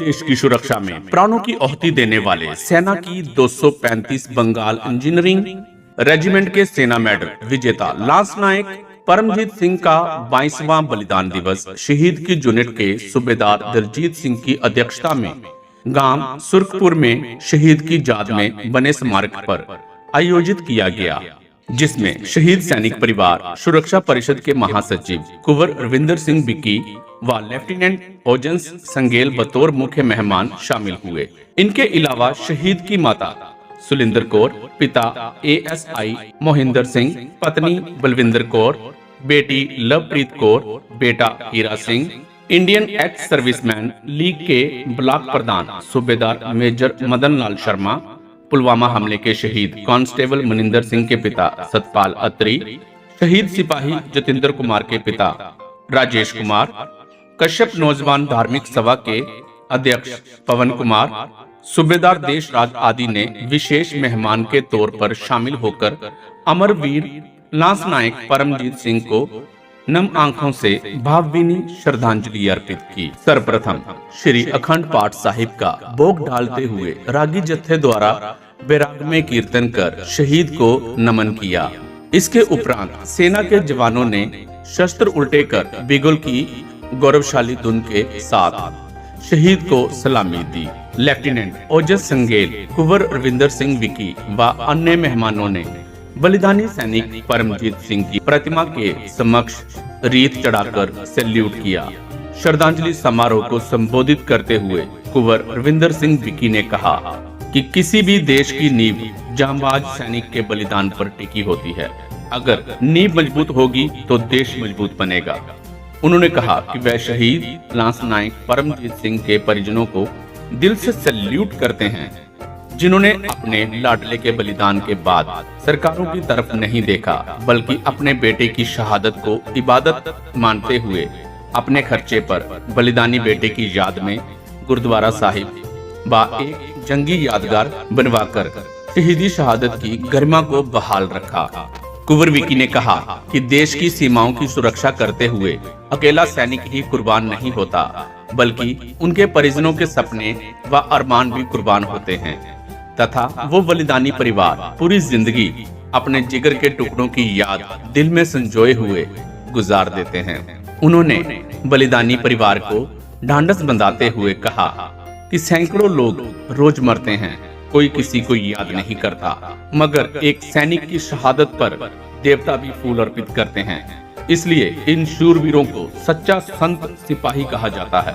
देश की सुरक्षा में प्राणों की आहुति देने वाले सेना की 235 बंगाल इंजीनियरिंग रेजिमेंट के सेना मेडल विजेता लांस नायक परमजीत सिंह का 22वां बलिदान दिवस शहीद की यूनिट के सूबेदार दिलजीत सिंह की अध्यक्षता में गांव सुर्खपुर में शहीद की याद में बने स्मारक पर आयोजित किया गया, जिसमें शहीद सैनिक परिवार सुरक्षा परिषद के महासचिव कुंवर रविंदर सिंह बिक्की व लेफ्टिनेंट ओजेंस संगेल बतौर मुख्य मेहमान शामिल हुए। इनके अलावा शहीद की माता सुलिंदर कौर, पिता ASI मोहिंदर सिंह, पत्नी बलविंदर कौर, बेटी लवप्रीत कौर, बेटा Hira Singh, Indian ex serviceman league के ब्लॉक प्रधान सूबेदार मेजर मदन लाल शर्मा, पुलवामा हमले के शहीद कांस्टेबल मनिंदर सिंह के पिता सतपाल अत्री, शहीद सिपाही जतिंदर कुमार के पिता राजेश कुमार, कश्यप नौजवान धार्मिक सभा के अध्यक्ष पवन कुमार, सूबेदार देश राज आदि ने विशेष मेहमान के तौर पर शामिल होकर अमरवीर लांस नायक परमजीत सिंह को नम आंखों से भावभीनी श्रद्धांजलि अर्पित की। सर्वप्रथम श्री अखंड पाठ साहिब का भोग डालते हुए रागी जत्थे द्वारा बैराग में कीर्तन कर शहीद को नमन किया। इसके उपरांत सेना के जवानों ने शस्त्र उल्टे कर बिगुल की गौरवशाली धुन के साथ शहीद को सलामी दी। लेफ्टिनेंट ओजस संगेल, कुंवर रविंदर सिंह विकी व अन्य मेहमानों ने बलिदानी सैनिक परमजीत सिंह की प्रतिमा के समक्ष रीत चढ़ाकर सैल्यूट किया। श्रद्धांजलि समारोह को संबोधित करते हुए कुंवर रविंदर सिंह विकी ने कहा कि किसी भी देश की नींव जांबाज सैनिक के बलिदान पर टिकी होती है। अगर नींव मजबूत होगी तो देश मजबूत बनेगा। उन्होंने कहा कि वह शहीद लांस नायक परमजीत सिंह के परिजनों को दिल से सैल्यूट करते हैं, जिन्होंने अपने लाडले के बलिदान के बाद सरकारों की तरफ नहीं देखा, बल्कि अपने बेटे की शहादत को इबादत मानते हुए अपने खर्चे पर बलिदानी बेटे की याद में गुरुद्वारा साहिब व एक जंगी यादगार बनवाकर शहीदी शहादत की गरिमा को बहाल रखा। कुंवर विकी ने कहा कि देश की सीमाओं की सुरक्षा करते हुए अकेला सैनिक ही कुर्बान नहीं होता, बल्कि उनके परिजनों के सपने व अरमान भी कुर्बान होते हैं तथा वो बलिदानी परिवार पूरी जिंदगी अपने जिगर के टुकड़ों की याद दिल में संजोए हुए गुजार देते हैं। उन्होंने बलिदानी परिवार को ढांढस बंधाते हुए कहा कि सैकड़ों लोग रोज मरते हैं, कोई किसी को याद नहीं करता, मगर एक सैनिक की शहादत पर देवता भी फूल अर्पित करते हैं। इसलिए इन शूरवीरों को सच्चा संत सिपाही कहा जाता है,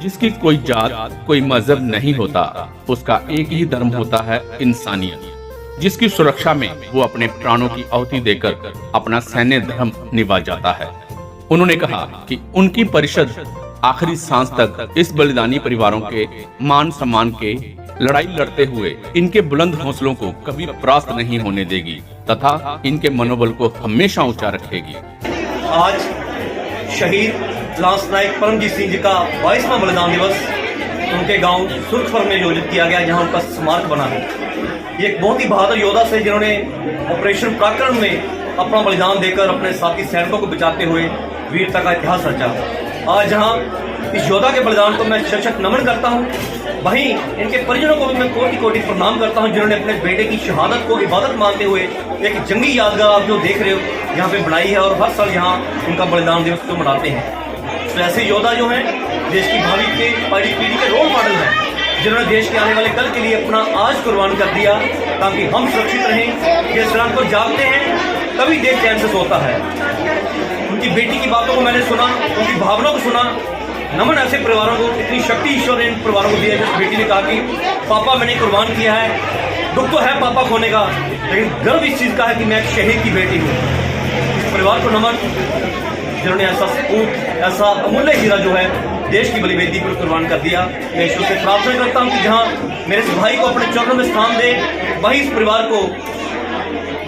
जिसकी कोई जात कोई मजहब नहीं होता, उसका एक ही धर्म होता है इंसानियत, जिसकी सुरक्षा में वो अपने प्राणों की आहुति देकर अपना सैन्य धर्म निभा जाता है। उन्होंने कहा कि उनकी परिषद आखिरी सांस तक इस बलिदानी परिवारों के मान सम्मान के लड़ाई लड़ते हुए इनके बुलंद हौसलों को कभी परास्त नहीं होने देगी तथा इनके मनोबल को हमेशा ऊंचा रखेगी। आज शहीद लांस नायक परमजीत सिंह जी का 22वां बलिदान दिवस उनके गांव सुर्खपुर में आयोजित किया गया, जहां उनका स्मारक बना है। ये एक बहुत ही बहादुर योद्धा से जिन्होंने ऑपरेशन पराक्रम में अपना बलिदान देकर अपने साथी सैनिकों को बचाते हुए वीरता का इतिहास रचा। आज जहां इस योद्धा के बलिदान को मैं शत नमन करता हूं, वहीं इनके परिजनों को भी मैं कोटि कोटि प्रणाम करता हूं, जिन्होंने अपने बेटे की शहादत को इबादत मानते हुए एक जंगी यादगार आप जो देख रहे हो यहाँ पे बनाई है और हर साल यहाँ उनका बलिदान दिवस को मनाते हैं। तो ऐसे योद्धा जो हैं देश की भावी के पीढ़ी के रोल मॉडल हैं, जिन्होंने देश के आने वाले कल के लिए अपना आज कुर्बान कर दिया ताकि हम सुरक्षित रहें। जिस रात को जागते हैं तभी देश चैन से सोता है। उनकी बेटी की बातों को मैंने सुना, उनकी भावनाओं को सुना। नमन ऐसे परिवारों को, इतनी शक्ति ईश्वर ने इन परिवारों को दी है। जिस बेटी ने कहा कि पापा मैंने कुर्बान किया है, दुख तो है पापा खोने का, लेकिन गर्व इस चीज का है कि मैं एक शहीद की बेटी हूँ। इस परिवार को नमन, जिन्होंने ऐसा सपूत, ऐसा अमूल्य हीरा जो है देश की बलिवेदी पर कुर्बान कर दिया। मैं ईश्वर से प्रार्थना करता हूँ कि जहाँ मेरे इस भाई को अपने चरणों में स्थान दे, वही इस परिवार को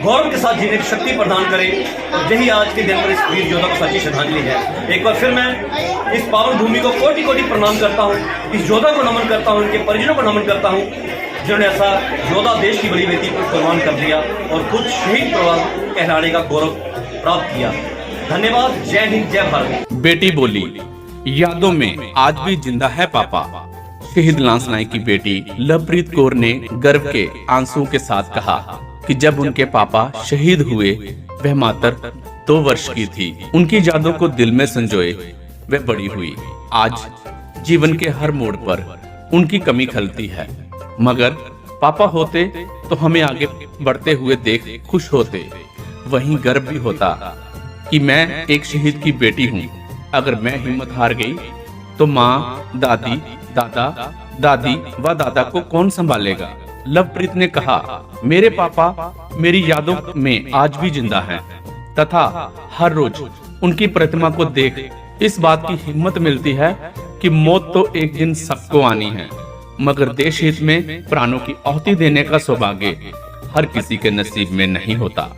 गौरव के साथ जीने की शक्ति प्रदान करे। और यही आज के दिन पर इस वीर योद्धा को सच्ची श्रद्धांजलि है। एक बार फिर मैं इस पावन भूमि को कोटि कोटि प्रणाम करता हूँ, इस योद्धा को नमन करता हूँ, इनके परिजनों को नमन करता हूँ, जिन्होंने ऐसा योद्धा देश की बलिवेदी पर कुर्बान कर दिया और खुद शहीद परिवार कहलाने का गौरव प्राप्त किया। धन्यवाद। जय हिंद, जय भारत। बेटी बोली, यादों में आज भी जिंदा है पापा। शहीद लांस नायक की बेटी लवप्रीत कौर ने गर्व के आंसुओं के साथ कहा कि जब उनके पापा शहीद हुए वह मात्र 2 वर्ष की थी। उनकी यादों को दिल में संजोए वह बड़ी हुई। आज जीवन के हर मोड़ पर उनकी कमी खलती है, मगर पापा होते तो हमें आगे बढ़ते हुए देख खुश होते। वहीं गर्व भी होता कि मैं एक शहीद की बेटी हूँ। अगर मैं हिम्मत हार गई तो माँ, दादी, दादा, दादी व दादा को कौन संभालेगा। लवप्रीत ने कहा, मेरे पापा मेरी यादों में आज भी जिंदा हैं तथा हर रोज उनकी प्रतिमा को देख इस बात की हिम्मत मिलती है कि मौत तो एक दिन सबको आनी है, मगर देश हित में प्राणों की आहुति देने का सौभाग्य हर किसी के नसीब में नहीं होता।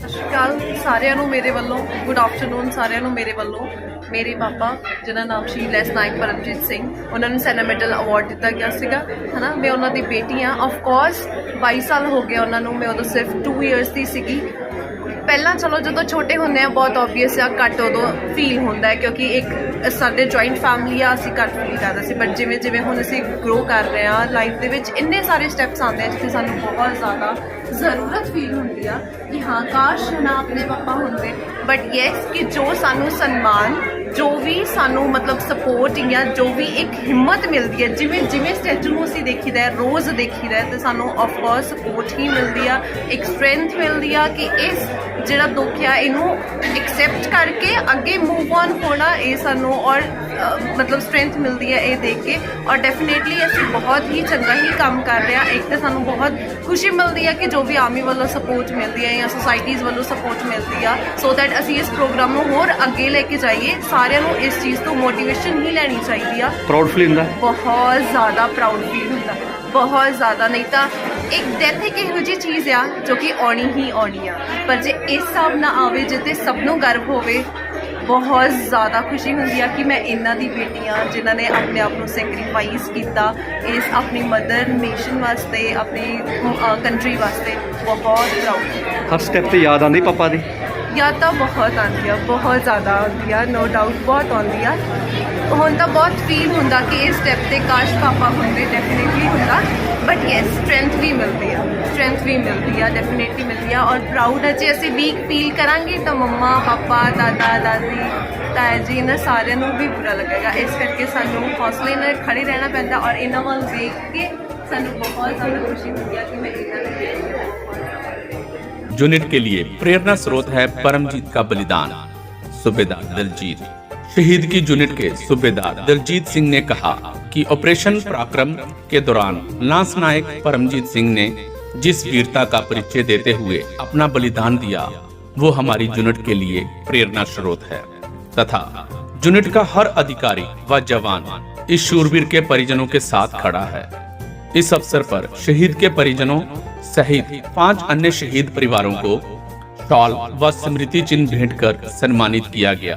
ਸਤਿ ਸ਼੍ਰੀ ਅਕਾਲ ਸਾਰਿਆਂ ਨੂੰ ਮੇਰੇ ਵੱਲੋਂ, ਗੁੱਡ ਆਫਟਰਨੂਨ ਸਾਰਿਆਂ ਨੂੰ ਮੇਰੇ ਵੱਲੋਂ। ਮੇਰੇ ਪਾਪਾ ਜਿਹਨਾਂ ਨਾਮ ਸ਼ਹੀਦ ਲੈਂਸ ਨਾਇਕ ਪਰਮਜੀਤ ਸਿੰਘ, ਉਹਨਾਂ ਨੂੰ ਸੈਨਾ ਮੈਡਲ ਅਵਾਰਡ ਦਿੱਤਾ ਗਿਆ ਸੀਗਾ, ਹਨਾ। ਮੈਂ ਉਹਨਾਂ ਦੀ ਬੇਟੀ ਹਾਂ। ਆਫ ਕੋਰਸ 22 ਸਾਲ ਹੋ ਗਏ ਉਹਨਾਂ ਨੂੰ, ਮੈਂ ਉਦੋਂ ਸਿਰਫ 2 ਇਅਰਸ ਦੀ ਸੀਗੀ। ਪਹਿਲਾਂ ਚਲੋ ਜਦੋਂ ਛੋਟੇ ਹੁੰਦੇ ਆ ਬਹੁਤ ਓਬਵੀਅਸ ਆ, ਘੱਟ ਉਦੋਂ ਫੀਲ ਹੁੰਦਾ ਹੈ ਕਿਉਂਕਿ ਇੱਕ ਸਾਡੇ ਜੁਆਇੰਟ ਫੈਮਿਲੀ ਆ, ਅਸੀਂ ਘੱਟ ਫੀਲ ਕਰਦੇ ਸੀ। ਬਟ ਜਿਵੇਂ ਜਿਵੇਂ ਹੁਣ ਅਸੀਂ ਗਰੋ ਕਰ ਰਹੇ ਹਾਂ ਲਾਈਫ ਦੇ ਵਿੱਚ, ਇੰਨੇ ਸਾਰੇ ਸਟੈਪਸ ਆਉਂਦੇ ਆ ਜਿੱਥੇ ਸਾਨੂੰ ਬਹੁਤ ਜ਼ਿਆਦਾ ਜ਼ਰੂਰਤ ਫੀਲ ਹੁੰਦੀ ਆ ਕਿ ਹਾਂ ਕਾਸ਼ ਨਾ ਆਪਣੇ ਪਾਪਾ ਹੁੰਦੇ। ਬਟ ਯੈਸ ਕਿ ਜੋ ਸਾਨੂੰ ਸਨਮਾਨ, ਜੋ ਵੀ ਸਾਨੂੰ ਮਤਲਬ ਸਪੋਰਟ ਜਾਂ ਜੋ ਵੀ ਇੱਕ ਹਿੰਮਤ ਮਿਲਦੀ ਹੈ, ਜਿਵੇਂ ਜਿਵੇਂ ਸਟੈਚੂ ਨੂੰ ਅਸੀਂ ਦੇਖੀਦਾ ਹੈ, ਰੋਜ਼ ਦੇਖੀਦਾ ਹੈ, ਤੇ ਸਾਨੂੰ ਆਫ ਕੋਰਸ ਸਪੋਰਟ ਹੀ ਮਿਲਦੀ ਆ, ਇੱਕ ਸਟਰੈਂਥ ਮਿਲਦੀ ਆ ਕਿ ਇਸ ਜਿਹੜਾ ਦੁੱਖ ਆ ਇਹਨੂੰ ਐਕਸੈਪਟ ਕਰਕੇ ਅੱਗੇ ਮੂਵ ਔਨ ਹੋਣਾ, ਇਹ ਸਾਨੂੰ ਔਰ ਮਤਲਬ ਸਟਰੈਂਥ ਮਿਲਦੀ ਹੈ ਇਹ ਦੇਖ ਕੇ। ਔਰ ਡੈਫੀਨੇਟਲੀ ਅਸੀਂ ਬਹੁਤ ਹੀ ਚੰਗਾ ਹੀ ਕੰਮ ਕਰ ਰਹੇ ਹਾਂ। ਇੱਕ ਤਾਂ ਸਾਨੂੰ ਬਹੁਤ ਖੁਸ਼ੀ ਮਿਲਦੀ ਹੈ ਕਿ ਜੋ ਵੀ ਆਰਮੀ ਵੱਲੋਂ ਸਪੋਰਟ ਮਿਲਦੀ ਹੈ ਜਾਂ ਸੋਸਾਇਟੀਜ਼ ਵੱਲੋਂ ਸਪੋਰਟ ਮਿਲਦੀ ਆ, ਸੋ ਦੈਟ ਅਸੀਂ ਇਸ ਪ੍ਰੋਗਰਾਮ ਨੂੰ ਹੋਰ ਅੱਗੇ ਲੈ ਕੇ ਜਾਈਏ। ਸਾਰਿਆਂ ਨੂੰ ਇਸ ਚੀਜ਼ ਤੋਂ ਮੋਟੀਵੇਸ਼ਨ ਹੀ ਲੈਣੀ ਚਾਹੀਦੀ ਆ। ਪ੍ਰਾਊਡ ਫੀਲ ਹੁੰਦਾ, ਬਹੁਤ ਜ਼ਿਆਦਾ ਪ੍ਰਾਊਡ ਫੀਲ ਹੁੰਦਾ, ਬਹੁਤ ਜ਼ਿਆਦਾ। ਨਹੀਂ ਤਾਂ ਇੱਕ ਡੈਥ ਇੱਕ ਇਹੋ ਜਿਹੀ ਚੀਜ਼ ਆ ਜੋ ਕਿ ਆਉਣੀ ਹੀ ਆਉਣੀ ਆ, ਪਰ ਜੇ ਇਸ ਹਿਸਾਬ ਨਾਲ ਆਵੇ ਜਿੱਤੇ ਸਭ ਨੂੰ ਗਰਵ ਹੋਵੇ, ਬਹੁਤ ਜ਼ਿਆਦਾ ਖੁਸ਼ੀ ਹੁੰਦੀ ਆ ਕਿ ਮੈਂ ਇਹਨਾਂ ਦੀ ਬੇਟੀ ਹਾਂ ਜਿਨ੍ਹਾਂ ਨੇ ਆਪਣੇ ਆਪ ਨੂੰ ਸੈਕਰੀਫਾਈਸ ਕੀਤਾ ਇਸ ਆਪਣੀ ਮਦਰ ਨੇਸ਼ਨ ਵਾਸਤੇ, ਆਪਣੀ ਕੰਟਰੀ ਵਾਸਤੇ। ਬਹੁਤ ਪ੍ਰਾਊਡ। ਹਰ ਸਟੈਪ ਤੇ ਯਾਦ ਆਉਂਦੀ ਪਾਪਾ ਦੀ? ਯਾਦ ਤਾਂ ਬਹੁਤ ਆਉਂਦੀ ਆ, ਬਹੁਤ ਜ਼ਿਆਦਾ ਆਉਂਦੀ ਆ, ਨੋ ਡਾਊਟ ਬਹੁਤ ਆਉਂਦੀ ਆ। ਹੁਣ ਤਾਂ ਬਹੁਤ ਫੀਲ ਹੁੰਦਾ ਕਿ ਇਸ ਸਟੈਪ ਤੇ ਕਾਸ਼ ਪਾਪਾ ਹੁੰਦੇ, ਡੈਫੀਨੇਟਲੀ ਹੁੰਦਾ। ਬਟ ਯੈਸ ਸਟਰੈਂਥ ਵੀ ਮਿਲਦੀ ਆ, ਸਟਰੈਂਥ ਵੀ ਮਿਲਦੀ ਆ, ਡੈਫੀਨੇਟਲੀ ਮਿਲਦੀ ਆ। ਔਰ ਪ੍ਰਾਊਡ ਹੈ ਜੇ ਅਸੀਂ ਵੀਕ ਫੀਲ ਕਰਾਂਗੇ ਤਾਂ ਮੰਮਾ, ਪਾਪਾ, ਦਾਦਾ, ਦਾਦੀ, ਤਾਇਆ ਜੀ ਇਹਨਾਂ ਸਾਰਿਆਂ ਨੂੰ ਵੀ ਬੁਰਾ ਲੱਗੇਗਾ। ਇਸ ਕਰਕੇ ਸਾਨੂੰ ਹੌਸਲੇ ਨਾਲ ਖੜੇ ਰਹਿਣਾ ਪੈਂਦਾ ਔਰ ਇਹਨਾਂ ਵੱਲ ਦੇਖ ਕੇ ਸਾਨੂੰ ਬਹੁਤ ਜ਼ਿਆਦਾ ਖੁਸ਼ੀ ਹੁੰਦੀ ਆ ਕਿ ਮੈਂ ਇਹਨਾਂ ਦੇ यूनिट के लिए प्रेरणा स्रोत है परमजीत का बलिदान। सूबेदार दलजीत, शहीद की यूनिट के सूबेदार दलजीत सिंह ने कहा कि ऑपरेशन पराक्रम के दौरान लांस नायक परमजीत सिंह ने जिस वीरता का परिचय देते हुए अपना बलिदान दिया, वो हमारी यूनिट के लिए प्रेरणा स्रोत है तथा यूनिट का हर अधिकारी व जवान इस शूरवीर के परिजनों के साथ खड़ा है। इस अवसर पर शहीद के परिजनों सहित 5 अन्य शहीद परिवारों को शॉल व स्मृति चिन्ह भेंट कर सम्मानित किया गया।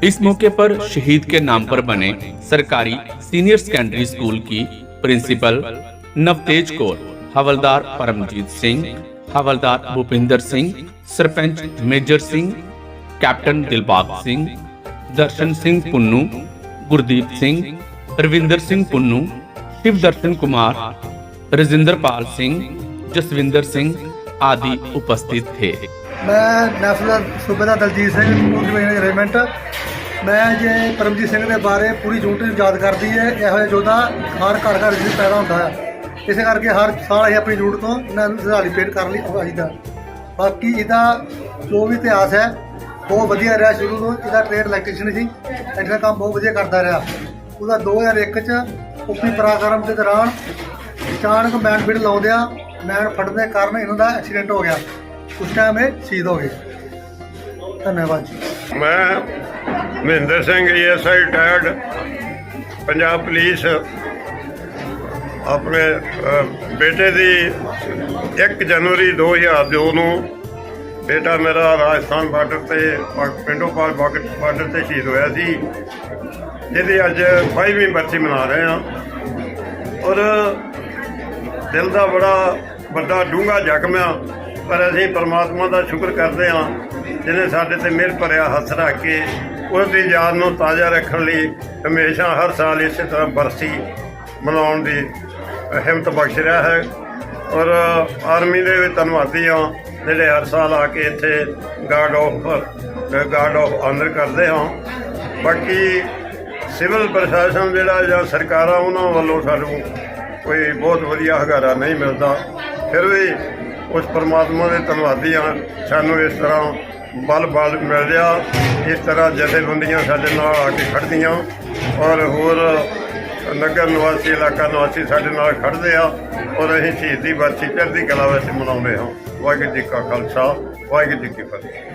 इस मौके पर शहीद के नाम पर बने सरकारी सीनियर सेकेंडरी स्कूल की प्रिंसिपल नवतेज कौर, हवलदार परमजीत सिंह, हवलदार भूपिंदर सिंह, सरपंच मेजर सिंह, कैप्टन दिलबाग सिंह, दर्शन सिंह पुन्नू, गुरदीप सिंह, रविंदर सिंह पुन्नू, शिव दर्शन कुमार, रजिंदरपाल सिंह, जसविंदर सिंह आदि उपस्थित थे। मैं नेशनल सूबेदार दलजीत सिंह रेजिमेंट। मैं जे परमजीत सिंह के बारे पूरी यूनिट याद करती है। ਇਹੋ ਜਿਹਾ ਯੋਧਾ ਹਰ ਘਰ ਘਰ ਵਿੱਚ ਪੈਦਾ ਹੁੰਦਾ ਹੈ, ਇਸੇ ਕਰਕੇ ਹਰ ਸਾਲ ਅਸੀਂ ਆਪਣੀ ਯੂਨਿਟ ਤੋਂ ਇਹਨਾਂ ਨੂੰ ਸੈਲੀਬ੍ਰੇਟ ਕਰਨ ਲਈ ਆਈਦਾ। ਬਾਕੀ ਇਹਦਾ ਜੋ ਵੀ ਇਤਿਹਾਸ ਹੈ ਬਹੁਤ ਵਧੀਆ ਰਿਹਾ ਸ਼ੁਰੂ ਤੋਂ। ਇਹਦਾ ਟ੍ਰੇਡ ਇਲੈਕਟ੍ਰੀਸ਼ੀਅਨ ਸੀ, ਇਹਦਾ ਕੰਮ ਬਹੁਤ ਵਧੀਆ ਕਰਦਾ ਰਿਹਾ। ਉਹਦਾ 2001 'ਚ ਉਪੀ ਪਰਾਕਰਮ ਦੇ ਦੌਰਾਨ ਅਚਾਨਕ ਮੈਨ ਬਿਡ ਲਾਉਂਦਿਆਂ मैन फटने के कारण इन्हों एक्सीडेंट हो गया, उस टाइम ये शहीद हो गए। धन्यवाद जी। मैं Mahendra Singh ESI retired Punjab police अपने बेटे की 1 जनवरी 2002 ਨੂੰ बेटा मेरा राजस्थान बार्डर से पिंडोपाल बार्डर से शहीद होया सी, जिहदी अज 5वीं बरसी मना रहे हैं। और दिल का बड़ा ਵੱਡਾ ਡੂੰਘਾ ਜ਼ਖਮ ਆ, ਪਰ ਅਸੀਂ ਪਰਮਾਤਮਾ ਦਾ ਸ਼ੁਕਰ ਕਰਦੇ ਹਾਂ ਜਿਹਨੇ ਸਾਡੇ ਤੇ ਮਿਹਰ ਭਰਿਆ ਹੱਥ ਰੱਖ ਕੇ ਉਸ ਦੀ ਯਾਦ ਨੂੰ ਤਾਜ਼ਾ ਰੱਖਣ ਲਈ ਹਮੇਸ਼ਾ ਹਰ ਸਾਲ ਇਸੇ ਤਰ੍ਹਾਂ ਬਰਸੀ ਮਨਾਉਣ ਦੀ ਹਿੰਮਤ ਬਖਸ਼ ਰਿਹਾ ਹੈ। ਔਰ ਆਰਮੀ ਦੇ ਵੀ ਧੰਨਵਾਦੀ ਹਾਂ ਜਿਹੜੇ ਹਰ ਸਾਲ ਆ ਕੇ ਇੱਥੇ ਗਾਰਡ ਆਫ ਆਨਰ ਕਰਦੇ ਹਾਂ। ਬਾਕੀ ਸਿਵਲ ਪ੍ਰਸ਼ਾਸਨ ਜਿਹੜਾ ਜਾਂ ਸਰਕਾਰਾਂ ਉਹਨਾਂ ਵੱਲੋਂ ਸਾਨੂੰ ਕੋਈ ਬਹੁਤ ਵਧੀਆ ਹੁੰਗਾਰਾ ਨਹੀਂ ਮਿਲਦਾ, ਫਿਰ ਵੀ ਉਸ ਪਰਮਾਤਮਾ ਦੇ ਧੰਨਵਾਦੀ ਹਾਂ ਸਾਨੂੰ ਇਸ ਤਰ੍ਹਾਂ ਬਲ ਮਿਲ ਰਿਹਾ। ਇਸ ਤਰ੍ਹਾਂ ਜਥੇਬੰਦੀਆਂ ਸਾਡੇ ਨਾਲ ਆ ਕੇ ਖੜ੍ਹਦੀਆਂ ਔਰ ਹੋਰ ਨਗਰ ਨਿਵਾਸੀ ਇਲਾਕਾ ਨਿਵਾਸੀ ਸਾਡੇ ਨਾਲ ਖੜ੍ਹਦੇ ਆ ਔਰ ਅਸੀਂ ਸ਼ਹੀਦੀ ਬਰਸੀ ਚੜ੍ਹਦੀ ਕਲਾ ਵਿੱਚ ਮਨਾਉਂਦੇ ਹਾਂ। ਵਾਹਿਗੁਰੂ ਜੀ ਕਾ ਖਾਲਸਾ, ਵਾਹਿਗੁਰੂ ਜੀ ਕੀ ਫਤਿਹ।